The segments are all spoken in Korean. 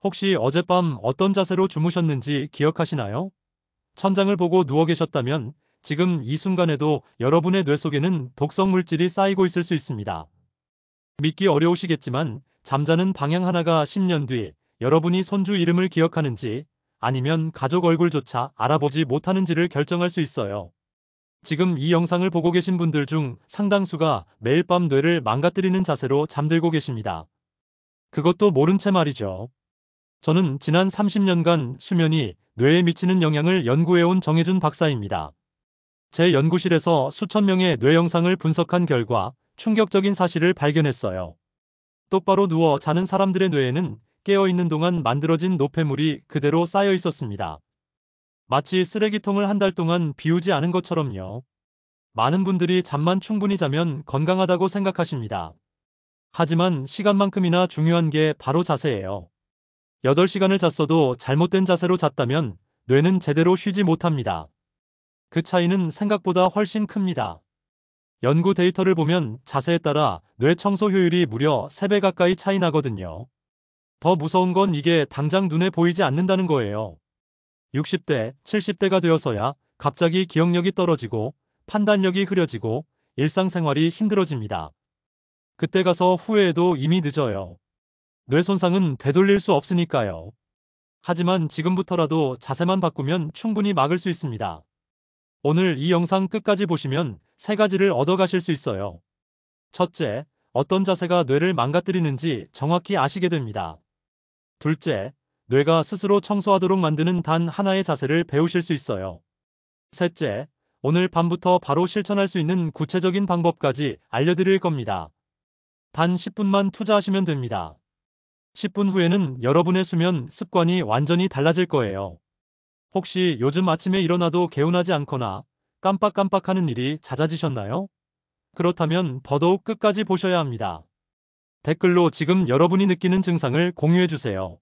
혹시 어젯밤 어떤 자세로 주무셨는지 기억하시나요? 천장을 보고 누워 계셨다면 지금 이 순간에도 여러분의 뇌 속에는 독성 물질이 쌓이고 있을 수 있습니다. 믿기 어려우시겠지만 잠자는 방향 하나가 10년 뒤 여러분이 손주 이름을 기억하는지 아니면 가족 얼굴조차 알아보지 못하는지를 결정할 수 있어요. 지금 이 영상을 보고 계신 분들 중 상당수가 매일 밤 뇌를 망가뜨리는 자세로 잠들고 계십니다. 그것도 모른 채 말이죠. 저는 지난 30년간 수면이 뇌에 미치는 영향을 연구해온 정혜준 박사입니다. 제 연구실에서 수천 명의 뇌 영상을 분석한 결과 충격적인 사실을 발견했어요. 똑바로 누워 자는 사람들의 뇌에는 깨어있는 동안 만들어진 노폐물이 그대로 쌓여 있었습니다. 마치 쓰레기통을 한 달 동안 비우지 않은 것처럼요. 많은 분들이 잠만 충분히 자면 건강하다고 생각하십니다. 하지만 시간만큼이나 중요한 게 바로 자세예요. 8시간을 잤어도 잘못된 자세로 잤다면 뇌는 제대로 쉬지 못합니다. 그 차이는 생각보다 훨씬 큽니다. 연구 데이터를 보면 자세에 따라 뇌 청소 효율이 무려 3배 가까이 차이 나거든요. 더 무서운 건 이게 당장 눈에 보이지 않는다는 거예요. 60대, 70대가 되어서야 갑자기 기억력이 떨어지고 판단력이 흐려지고 일상생활이 힘들어집니다. 그때 가서 후회해도 이미 늦어요. 뇌 손상은 되돌릴 수 없으니까요. 하지만 지금부터라도 자세만 바꾸면 충분히 막을 수 있습니다. 오늘 이 영상 끝까지 보시면 3가지를 얻어가실 수 있어요. 첫째, 어떤 자세가 뇌를 망가뜨리는지 정확히 아시게 됩니다. 둘째, 뇌가 스스로 청소하도록 만드는 단 하나의 자세를 배우실 수 있어요. 셋째, 오늘 밤부터 바로 실천할 수 있는 구체적인 방법까지 알려드릴 겁니다. 단 10분만 투자하시면 됩니다. 10분 후에는 여러분의 수면 습관이 완전히 달라질 거예요. 혹시 요즘 아침에 일어나도 개운하지 않거나 깜빡깜빡하는 일이 잦아지셨나요? 그렇다면 더더욱 끝까지 보셔야 합니다. 댓글로 지금 여러분이 느끼는 증상을 공유해주세요.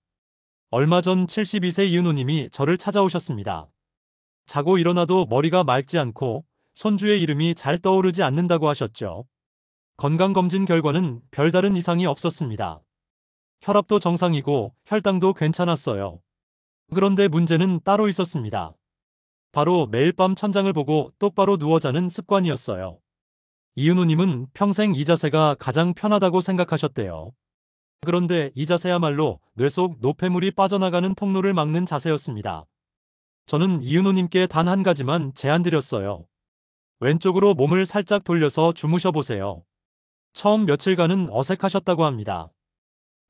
얼마 전 72세 이은호님이 저를 찾아오셨습니다. 자고 일어나도 머리가 맑지 않고 손주의 이름이 잘 떠오르지 않는다고 하셨죠. 건강검진 결과는 별다른 이상이 없었습니다. 혈압도 정상이고 혈당도 괜찮았어요. 그런데 문제는 따로 있었습니다. 바로 매일 밤 천장을 보고 똑바로 누워 자는 습관이었어요. 이은우님은 평생 이 자세가 가장 편하다고 생각하셨대요. 그런데 이 자세야말로 뇌 속 노폐물이 빠져나가는 통로를 막는 자세였습니다. 저는 이은우님께 단 한 가지만 제안드렸어요. 왼쪽으로 몸을 살짝 돌려서 주무셔 보세요. 처음 며칠간은 어색하셨다고 합니다.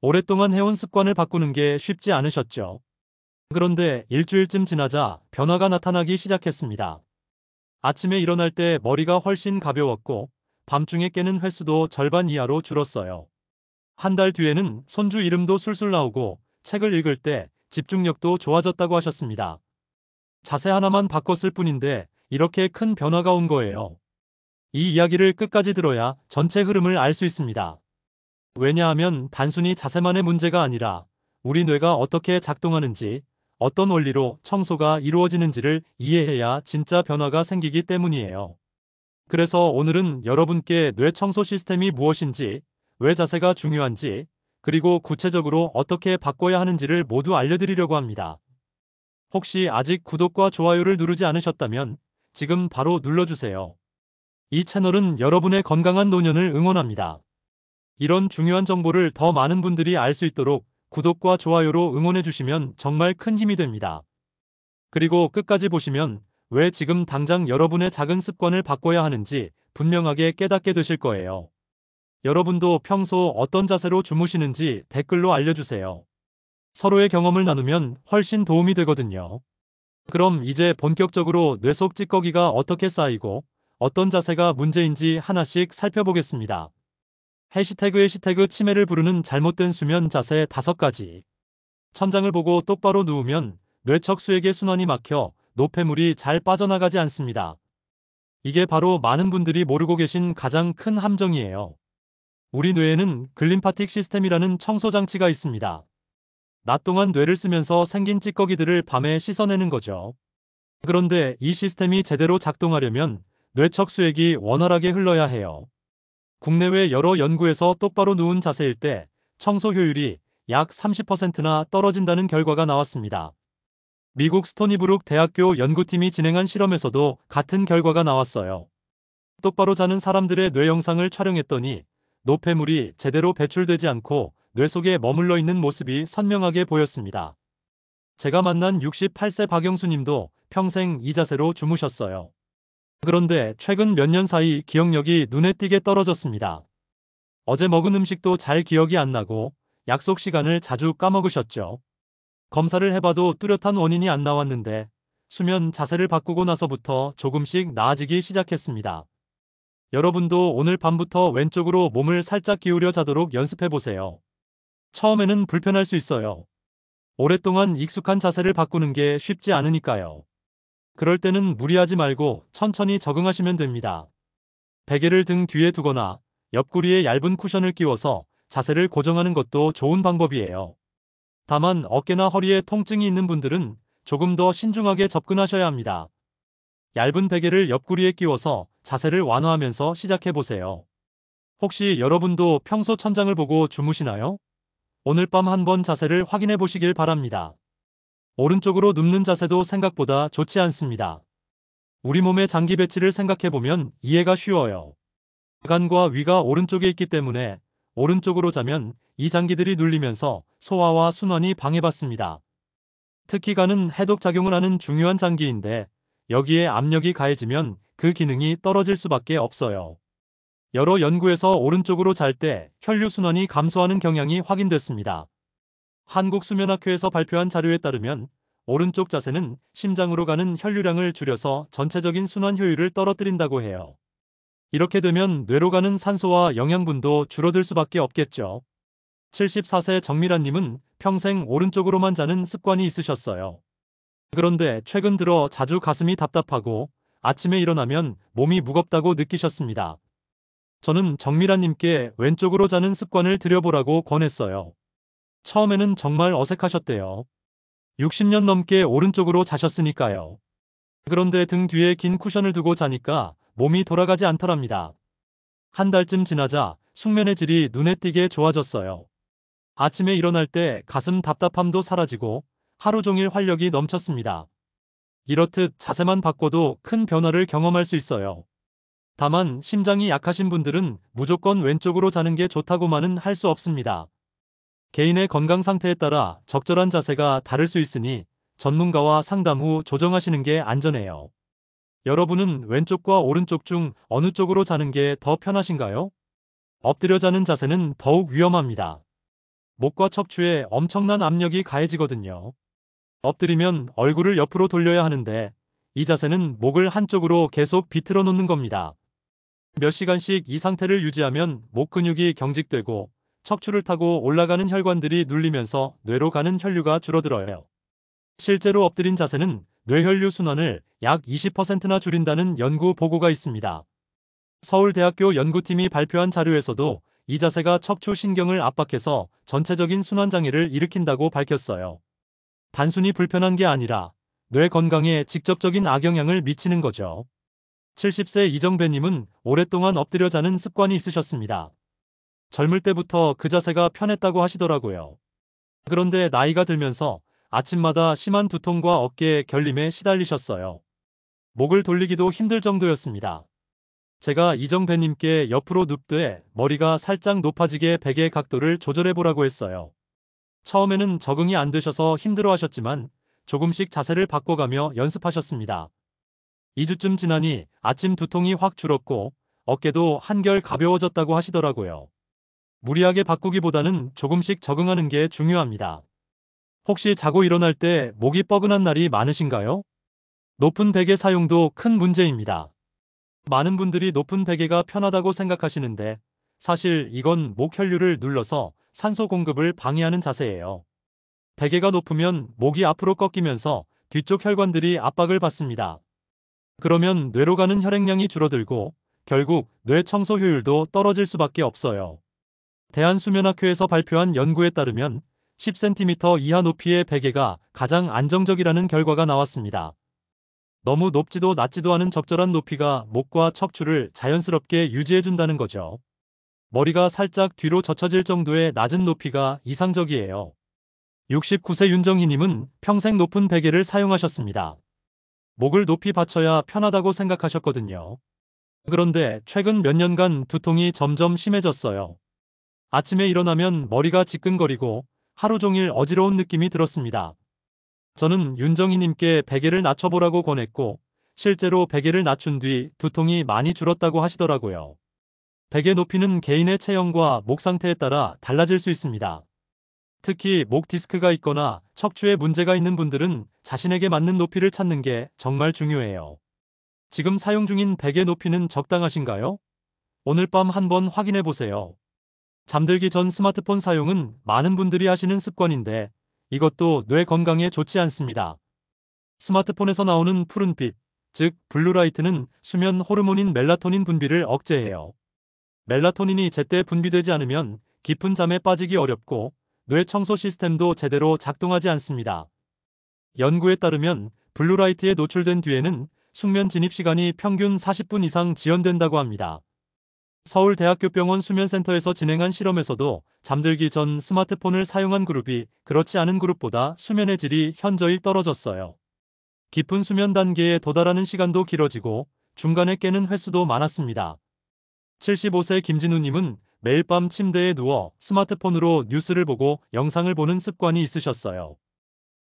오랫동안 해온 습관을 바꾸는 게 쉽지 않으셨죠. 그런데 일주일쯤 지나자 변화가 나타나기 시작했습니다. 아침에 일어날 때 머리가 훨씬 가벼웠고 밤중에 깨는 횟수도 절반 이하로 줄었어요. 한 달 뒤에는 손주 이름도 술술 나오고 책을 읽을 때 집중력도 좋아졌다고 하셨습니다. 자세 하나만 바꿨을 뿐인데 이렇게 큰 변화가 온 거예요. 이 이야기를 끝까지 들어야 전체 흐름을 알 수 있습니다. 왜냐하면 단순히 자세만의 문제가 아니라 우리 뇌가 어떻게 작동하는지, 어떤 원리로 청소가 이루어지는지를 이해해야 진짜 변화가 생기기 때문이에요. 그래서 오늘은 여러분께 뇌 청소 시스템이 무엇인지, 왜 자세가 중요한지, 그리고 구체적으로 어떻게 바꿔야 하는지를 모두 알려드리려고 합니다. 혹시 아직 구독과 좋아요를 누르지 않으셨다면 지금 바로 눌러주세요. 이 채널은 여러분의 건강한 노년을 응원합니다. 이런 중요한 정보를 더 많은 분들이 알 수 있도록 구독과 좋아요로 응원해주시면 정말 큰 힘이 됩니다. 그리고 끝까지 보시면 왜 지금 당장 여러분의 작은 습관을 바꿔야 하는지 분명하게 깨닫게 되실 거예요. 여러분도 평소 어떤 자세로 주무시는지 댓글로 알려주세요. 서로의 경험을 나누면 훨씬 도움이 되거든요. 그럼 이제 본격적으로 뇌 속 찌꺼기가 어떻게 쌓이고 어떤 자세가 문제인지 하나씩 살펴보겠습니다. 해시태그 치매를 부르는 잘못된 수면 자세 5가지. 천장을 보고 똑바로 누우면 뇌척 수액의 순환이 막혀 노폐물이 잘 빠져나가지 않습니다. 이게 바로 많은 분들이 모르고 계신 가장 큰 함정이에요. 우리 뇌에는 글림파틱 시스템이라는 청소 장치가 있습니다. 낮 동안 뇌를 쓰면서 생긴 찌꺼기들을 밤에 씻어내는 거죠. 그런데 이 시스템이 제대로 작동하려면 뇌척 수액이 원활하게 흘러야 해요. 국내외 여러 연구에서 똑바로 누운 자세일 때 청소 효율이 약 30%나 떨어진다는 결과가 나왔습니다. 미국 스토니브룩 대학교 연구팀이 진행한 실험에서도 같은 결과가 나왔어요. 똑바로 자는 사람들의 뇌 영상을 촬영했더니 노폐물이 제대로 배출되지 않고 뇌 속에 머물러 있는 모습이 선명하게 보였습니다. 제가 만난 68세 박영수 님도 평생 이 자세로 주무셨어요. 그런데 최근 몇 년 사이 기억력이 눈에 띄게 떨어졌습니다. 어제 먹은 음식도 잘 기억이 안 나고 약속 시간을 자주 까먹으셨죠. 검사를 해봐도 뚜렷한 원인이 안 나왔는데 수면 자세를 바꾸고 나서부터 조금씩 나아지기 시작했습니다. 여러분도 오늘 밤부터 왼쪽으로 몸을 살짝 기울여 자도록 연습해 보세요. 처음에는 불편할 수 있어요. 오랫동안 익숙한 자세를 바꾸는 게 쉽지 않으니까요. 그럴 때는 무리하지 말고 천천히 적응하시면 됩니다. 베개를 등 뒤에 두거나 옆구리에 얇은 쿠션을 끼워서 자세를 고정하는 것도 좋은 방법이에요. 다만 어깨나 허리에 통증이 있는 분들은 조금 더 신중하게 접근하셔야 합니다. 얇은 베개를 옆구리에 끼워서 자세를 완화하면서 시작해 보세요. 혹시 여러분도 평소 천장을 보고 주무시나요? 오늘 밤 한번 자세를 확인해 보시길 바랍니다. 오른쪽으로 눕는 자세도 생각보다 좋지 않습니다. 우리 몸의 장기 배치를 생각해 보면 이해가 쉬워요. 간과 위가 오른쪽에 있기 때문에 오른쪽으로 자면 이 장기들이 눌리면서 소화와 순환이 방해받습니다. 특히 간은 해독작용을 하는 중요한 장기인데 여기에 압력이 가해지면 그 기능이 떨어질 수밖에 없어요. 여러 연구에서 오른쪽으로 잘 때 혈류순환이 감소하는 경향이 확인됐습니다. 한국수면학회에서 발표한 자료에 따르면 오른쪽 자세는 심장으로 가는 혈류량을 줄여서 전체적인 순환 효율을 떨어뜨린다고 해요. 이렇게 되면 뇌로 가는 산소와 영양분도 줄어들 수밖에 없겠죠. 74세 정미란님은 평생 오른쪽으로만 자는 습관이 있으셨어요. 그런데 최근 들어 자주 가슴이 답답하고 아침에 일어나면 몸이 무겁다고 느끼셨습니다. 저는 정미란님께 왼쪽으로 자는 습관을 들여보라고 권했어요. 처음에는 정말 어색하셨대요. 60년 넘게 오른쪽으로 자셨으니까요. 그런데 등 뒤에 긴 쿠션을 두고 자니까 몸이 돌아가지 않더랍니다. 한 달쯤 지나자 숙면의 질이 눈에 띄게 좋아졌어요. 아침에 일어날 때 가슴 답답함도 사라지고 하루 종일 활력이 넘쳤습니다. 이렇듯 자세만 바꿔도 큰 변화를 경험할 수 있어요. 다만 심장이 약하신 분들은 무조건 왼쪽으로 자는 게 좋다고만은 할 수 없습니다. 개인의 건강 상태에 따라 적절한 자세가 다를 수 있으니 전문가와 상담 후 조정하시는 게 안전해요. 여러분은 왼쪽과 오른쪽 중 어느 쪽으로 자는 게 더 편하신가요? 엎드려 자는 자세는 더욱 위험합니다. 목과 척추에 엄청난 압력이 가해지거든요. 엎드리면 얼굴을 옆으로 돌려야 하는데 이 자세는 목을 한쪽으로 계속 비틀어 놓는 겁니다. 몇 시간씩 이 상태를 유지하면 목 근육이 경직되고 척추를 타고 올라가는 혈관들이 눌리면서 뇌로 가는 혈류가 줄어들어요. 실제로 엎드린 자세는 뇌혈류 순환을 약 20%나 줄인다는 연구 보고가 있습니다. 서울대학교 연구팀이 발표한 자료에서도 이 자세가 척추 신경을 압박해서 전체적인 순환 장애를 일으킨다고 밝혔어요. 단순히 불편한 게 아니라 뇌 건강에 직접적인 악영향을 미치는 거죠. 70세 이정배님은 오랫동안 엎드려 자는 습관이 있으셨습니다. 젊을 때부터 그 자세가 편했다고 하시더라고요. 그런데 나이가 들면서 아침마다 심한 두통과 어깨 결림에 시달리셨어요. 목을 돌리기도 힘들 정도였습니다. 제가 이정배님께 옆으로 눕되 머리가 살짝 높아지게 베개 각도를 조절해보라고 했어요. 처음에는 적응이 안 되셔서 힘들어하셨지만 조금씩 자세를 바꿔가며 연습하셨습니다. 2주쯤 지나니 아침 두통이 확 줄었고 어깨도 한결 가벼워졌다고 하시더라고요. 무리하게 바꾸기보다는 조금씩 적응하는 게 중요합니다. 혹시 자고 일어날 때 목이 뻐근한 날이 많으신가요? 높은 베개 사용도 큰 문제입니다. 많은 분들이 높은 베개가 편하다고 생각하시는데 사실 이건 목 혈류를 눌러서 산소 공급을 방해하는 자세예요. 베개가 높으면 목이 앞으로 꺾이면서 뒤쪽 혈관들이 압박을 받습니다. 그러면 뇌로 가는 혈액량이 줄어들고 결국 뇌 청소 효율도 떨어질 수밖에 없어요. 대한수면학회에서 발표한 연구에 따르면 10cm 이하 높이의 베개가 가장 안정적이라는 결과가 나왔습니다. 너무 높지도 낮지도 않은 적절한 높이가 목과 척추를 자연스럽게 유지해준다는 거죠. 머리가 살짝 뒤로 젖혀질 정도의 낮은 높이가 이상적이에요. 69세 윤정희님은 평생 높은 베개를 사용하셨습니다. 목을 높이 받쳐야 편하다고 생각하셨거든요. 그런데 최근 몇 년간 두통이 점점 심해졌어요. 아침에 일어나면 머리가 지끈거리고 하루 종일 어지러운 느낌이 들었습니다. 저는 윤정희님께 베개를 낮춰보라고 권했고 실제로 베개를 낮춘 뒤 두통이 많이 줄었다고 하시더라고요. 베개 높이는 개인의 체형과 목 상태에 따라 달라질 수 있습니다. 특히 목 디스크가 있거나 척추에 문제가 있는 분들은 자신에게 맞는 높이를 찾는 게 정말 중요해요. 지금 사용 중인 베개 높이는 적당하신가요? 오늘 밤 한번 확인해 보세요. 잠들기 전 스마트폰 사용은 많은 분들이 하시는 습관인데 이것도 뇌 건강에 좋지 않습니다. 스마트폰에서 나오는 푸른빛, 즉 블루라이트는 수면 호르몬인 멜라토닌 분비를 억제해요. 멜라토닌이 제때 분비되지 않으면 깊은 잠에 빠지기 어렵고 뇌 청소 시스템도 제대로 작동하지 않습니다. 연구에 따르면 블루라이트에 노출된 뒤에는 숙면 진입 시간이 평균 40분 이상 지연된다고 합니다. 서울대학교병원 수면센터에서 진행한 실험에서도 잠들기 전 스마트폰을 사용한 그룹이 그렇지 않은 그룹보다 수면의 질이 현저히 떨어졌어요. 깊은 수면 단계에 도달하는 시간도 길어지고 중간에 깨는 횟수도 많았습니다. 75세 김진우님은 매일 밤 침대에 누워 스마트폰으로 뉴스를 보고 영상을 보는 습관이 있으셨어요.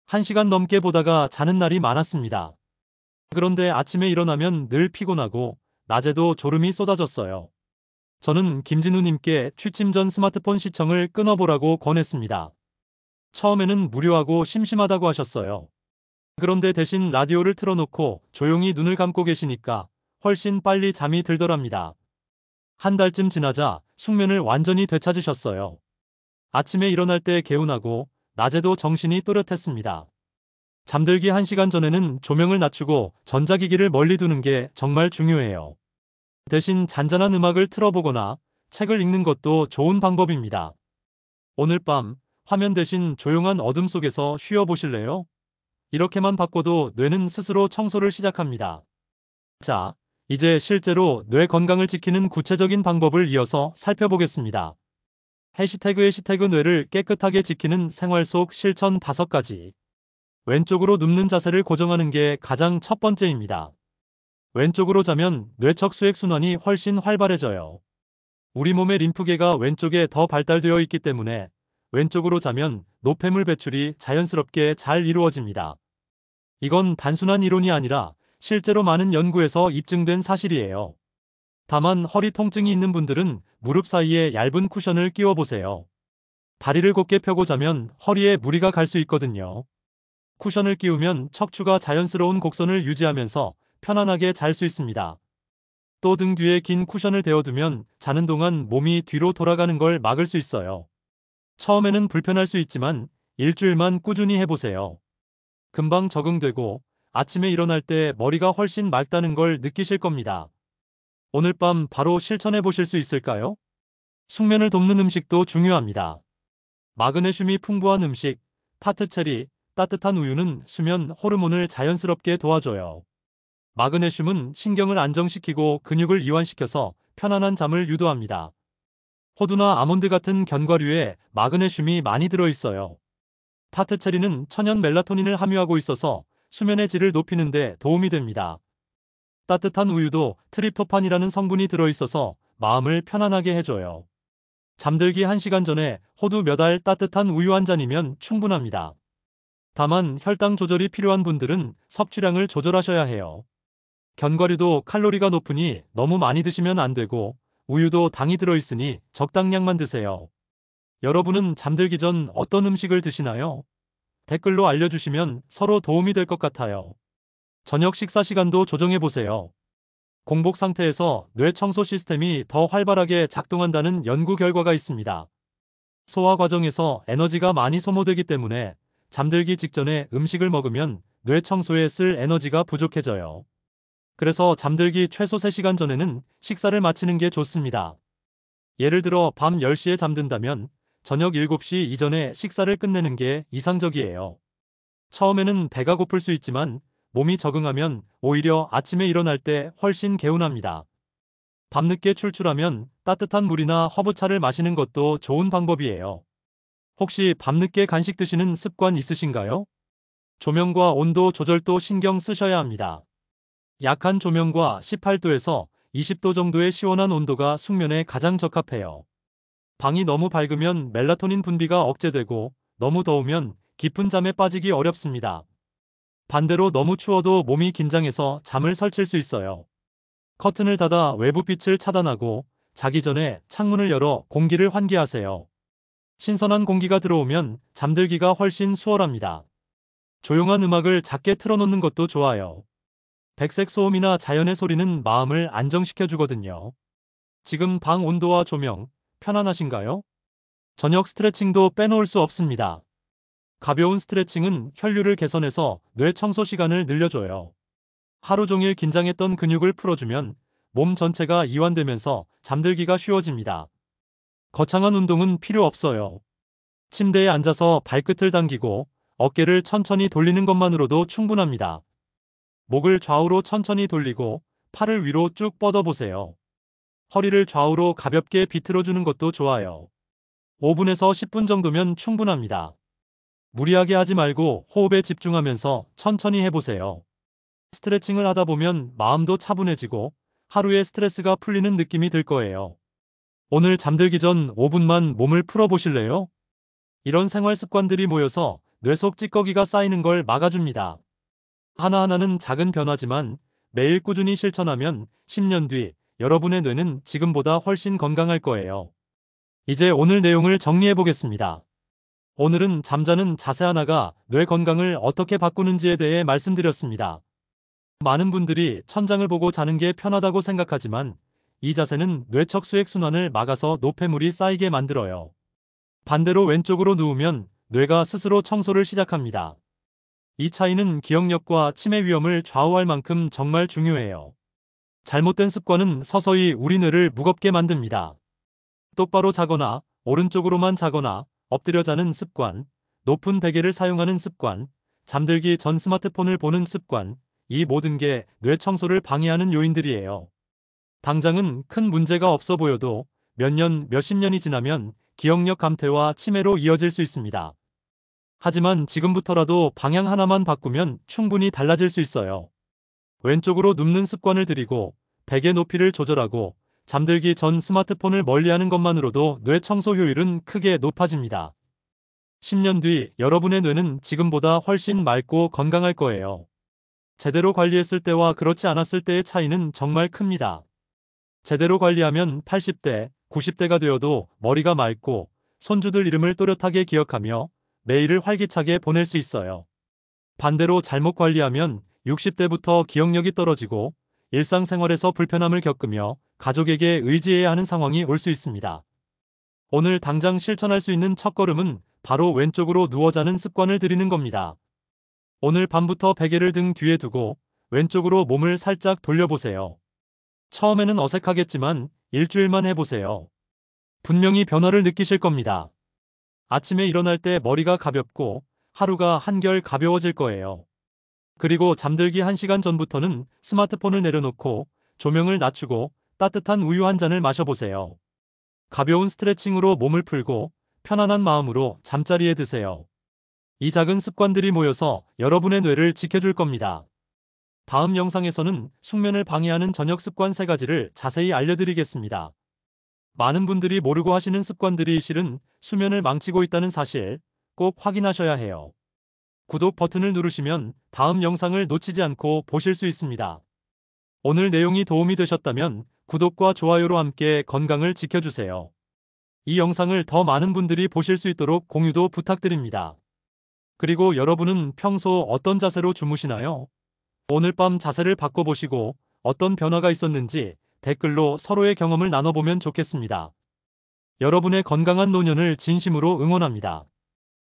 1시간 넘게 보다가 자는 날이 많았습니다. 그런데 아침에 일어나면 늘 피곤하고 낮에도 졸음이 쏟아졌어요. 저는 김진우님께 취침 전 스마트폰 시청을 끊어보라고 권했습니다. 처음에는 무료하고 심심하다고 하셨어요. 그런데 대신 라디오를 틀어놓고 조용히 눈을 감고 계시니까 훨씬 빨리 잠이 들더랍니다. 한 달쯤 지나자 숙면을 완전히 되찾으셨어요. 아침에 일어날 때 개운하고 낮에도 정신이 또렷했습니다. 잠들기 1시간 전에는 조명을 낮추고 전자기기를 멀리 두는 게 정말 중요해요. 대신 잔잔한 음악을 틀어보거나 책을 읽는 것도 좋은 방법입니다. 오늘 밤 화면 대신 조용한 어둠 속에서 쉬어보실래요? 이렇게만 바꿔도 뇌는 스스로 청소를 시작합니다. 자, 이제 실제로 뇌 건강을 지키는 구체적인 방법을 이어서 살펴보겠습니다. 해시태그 뇌를 깨끗하게 지키는 생활 속 실천 5가지. 왼쪽으로 눕는 자세를 고정하는 게 가장 첫 번째입니다. 왼쪽으로 자면 뇌척수액 순환이 훨씬 활발해져요. 우리 몸의 림프계가 왼쪽에 더 발달되어 있기 때문에 왼쪽으로 자면 노폐물 배출이 자연스럽게 잘 이루어집니다. 이건 단순한 이론이 아니라 실제로 많은 연구에서 입증된 사실이에요. 다만 허리 통증이 있는 분들은 무릎 사이에 얇은 쿠션을 끼워 보세요. 다리를 곧게 펴고 자면 허리에 무리가 갈 수 있거든요. 쿠션을 끼우면 척추가 자연스러운 곡선을 유지하면서 편안하게 잘 수 있습니다. 또 등 뒤에 긴 쿠션을 대어두면 자는 동안 몸이 뒤로 돌아가는 걸 막을 수 있어요. 처음에는 불편할 수 있지만 일주일만 꾸준히 해보세요. 금방 적응되고 아침에 일어날 때 머리가 훨씬 맑다는 걸 느끼실 겁니다. 오늘 밤 바로 실천해 보실 수 있을까요? 숙면을 돕는 음식도 중요합니다. 마그네슘이 풍부한 음식, 타트체리, 따뜻한 우유는 수면 호르몬을 자연스럽게 도와줘요. 마그네슘은 신경을 안정시키고 근육을 이완시켜서 편안한 잠을 유도합니다. 호두나 아몬드 같은 견과류에 마그네슘이 많이 들어있어요. 타트체리는 천연 멜라토닌을 함유하고 있어서 수면의 질을 높이는 데 도움이 됩니다. 따뜻한 우유도 트립토판이라는 성분이 들어있어서 마음을 편안하게 해줘요. 잠들기 1시간 전에 호두 몇 알 따뜻한 우유 한 잔이면 충분합니다. 다만 혈당 조절이 필요한 분들은 섭취량을 조절하셔야 해요. 견과류도 칼로리가 높으니 너무 많이 드시면 안 되고 우유도 당이 들어있으니 적당량만 드세요. 여러분은 잠들기 전 어떤 음식을 드시나요? 댓글로 알려주시면 서로 도움이 될 것 같아요. 저녁 식사 시간도 조정해보세요. 공복 상태에서 뇌 청소 시스템이 더 활발하게 작동한다는 연구 결과가 있습니다. 소화 과정에서 에너지가 많이 소모되기 때문에 잠들기 직전에 음식을 먹으면 뇌 청소에 쓸 에너지가 부족해져요. 그래서 잠들기 최소 3시간 전에는 식사를 마치는 게 좋습니다. 예를 들어 밤 10시에 잠든다면 저녁 7시 이전에 식사를 끝내는 게 이상적이에요. 처음에는 배가 고플 수 있지만 몸이 적응하면 오히려 아침에 일어날 때 훨씬 개운합니다. 밤늦게 출출하면 따뜻한 물이나 허브차를 마시는 것도 좋은 방법이에요. 혹시 밤늦게 간식 드시는 습관 있으신가요? 조명과 온도 조절도 신경 쓰셔야 합니다. 약한 조명과 18도에서 20도 정도의 시원한 온도가 숙면에 가장 적합해요. 방이 너무 밝으면 멜라토닌 분비가 억제되고 너무 더우면 깊은 잠에 빠지기 어렵습니다. 반대로 너무 추워도 몸이 긴장해서 잠을 설칠 수 있어요. 커튼을 닫아 외부 빛을 차단하고 자기 전에 창문을 열어 공기를 환기하세요. 신선한 공기가 들어오면 잠들기가 훨씬 수월합니다. 조용한 음악을 작게 틀어놓는 것도 좋아요. 백색 소음이나 자연의 소리는 마음을 안정시켜 주거든요. 지금 방 온도와 조명, 편안하신가요? 저녁 스트레칭도 빼놓을 수 없습니다. 가벼운 스트레칭은 혈류를 개선해서 뇌 청소 시간을 늘려줘요. 하루 종일 긴장했던 근육을 풀어주면 몸 전체가 이완되면서 잠들기가 쉬워집니다. 거창한 운동은 필요 없어요. 침대에 앉아서 발끝을 당기고 어깨를 천천히 돌리는 것만으로도 충분합니다. 목을 좌우로 천천히 돌리고 팔을 위로 쭉 뻗어보세요. 허리를 좌우로 가볍게 비틀어주는 것도 좋아요. 5분에서 10분 정도면 충분합니다. 무리하게 하지 말고 호흡에 집중하면서 천천히 해보세요. 스트레칭을 하다 보면 마음도 차분해지고 하루의 스트레스가 풀리는 느낌이 들 거예요. 오늘 잠들기 전 5분만 몸을 풀어보실래요? 이런 생활 습관들이 모여서 뇌 속 찌꺼기가 쌓이는 걸 막아줍니다. 하나하나는 작은 변화지만 매일 꾸준히 실천하면 10년 뒤 여러분의 뇌는 지금보다 훨씬 건강할 거예요. 이제 오늘 내용을 정리해 보겠습니다. 오늘은 잠자는 자세 하나가 뇌 건강을 어떻게 바꾸는지에 대해 말씀드렸습니다. 많은 분들이 천장을 보고 자는 게 편하다고 생각하지만 이 자세는 뇌척 수액순환을 막아서 노폐물이 쌓이게 만들어요. 반대로 왼쪽으로 누우면 뇌가 스스로 청소를 시작합니다. 이 차이는 기억력과 치매 위험을 좌우할 만큼 정말 중요해요. 잘못된 습관은 서서히 우리 뇌를 무겁게 만듭니다. 똑바로 자거나 오른쪽으로만 자거나 엎드려 자는 습관, 높은 베개를 사용하는 습관, 잠들기 전 스마트폰을 보는 습관, 이 모든 게 뇌 청소를 방해하는 요인들이에요. 당장은 큰 문제가 없어 보여도 몇 년, 몇십 년이 지나면 기억력 감퇴와 치매로 이어질 수 있습니다. 하지만 지금부터라도 방향 하나만 바꾸면 충분히 달라질 수 있어요. 왼쪽으로 눕는 습관을 들이고 베개 높이를 조절하고 잠들기 전 스마트폰을 멀리하는 것만으로도 뇌 청소 효율은 크게 높아집니다. 10년 뒤 여러분의 뇌는 지금보다 훨씬 맑고 건강할 거예요. 제대로 관리했을 때와 그렇지 않았을 때의 차이는 정말 큽니다. 제대로 관리하면 80대, 90대가 되어도 머리가 맑고 손주들 이름을 또렷하게 기억하며 매일을 활기차게 보낼 수 있어요. 반대로 잘못 관리하면 60대부터 기억력이 떨어지고 일상생활에서 불편함을 겪으며 가족에게 의지해야 하는 상황이 올 수 있습니다. 오늘 당장 실천할 수 있는 첫걸음은 바로 왼쪽으로 누워 자는 습관을 들이는 겁니다. 오늘 밤부터 베개를 등 뒤에 두고 왼쪽으로 몸을 살짝 돌려보세요. 처음에는 어색하겠지만 일주일만 해보세요. 분명히 변화를 느끼실 겁니다. 아침에 일어날 때 머리가 가볍고 하루가 한결 가벼워질 거예요. 그리고 잠들기 1시간 전부터는 스마트폰을 내려놓고 조명을 낮추고 따뜻한 우유 한 잔을 마셔보세요. 가벼운 스트레칭으로 몸을 풀고 편안한 마음으로 잠자리에 드세요. 이 작은 습관들이 모여서 여러분의 뇌를 지켜줄 겁니다. 다음 영상에서는 숙면을 방해하는 저녁 습관 3가지를 자세히 알려드리겠습니다. 많은 분들이 모르고 하시는 습관들이 실은 수면을 망치고 있다는 사실 꼭 확인하셔야 해요. 구독 버튼을 누르시면 다음 영상을 놓치지 않고 보실 수 있습니다. 오늘 내용이 도움이 되셨다면 구독과 좋아요로 함께 건강을 지켜주세요. 이 영상을 더 많은 분들이 보실 수 있도록 공유도 부탁드립니다. 그리고 여러분은 평소 어떤 자세로 주무시나요? 오늘 밤 자세를 바꿔보시고 어떤 변화가 있었는지 댓글로 서로의 경험을 나눠보면 좋겠습니다. 여러분의 건강한 노년을 진심으로 응원합니다.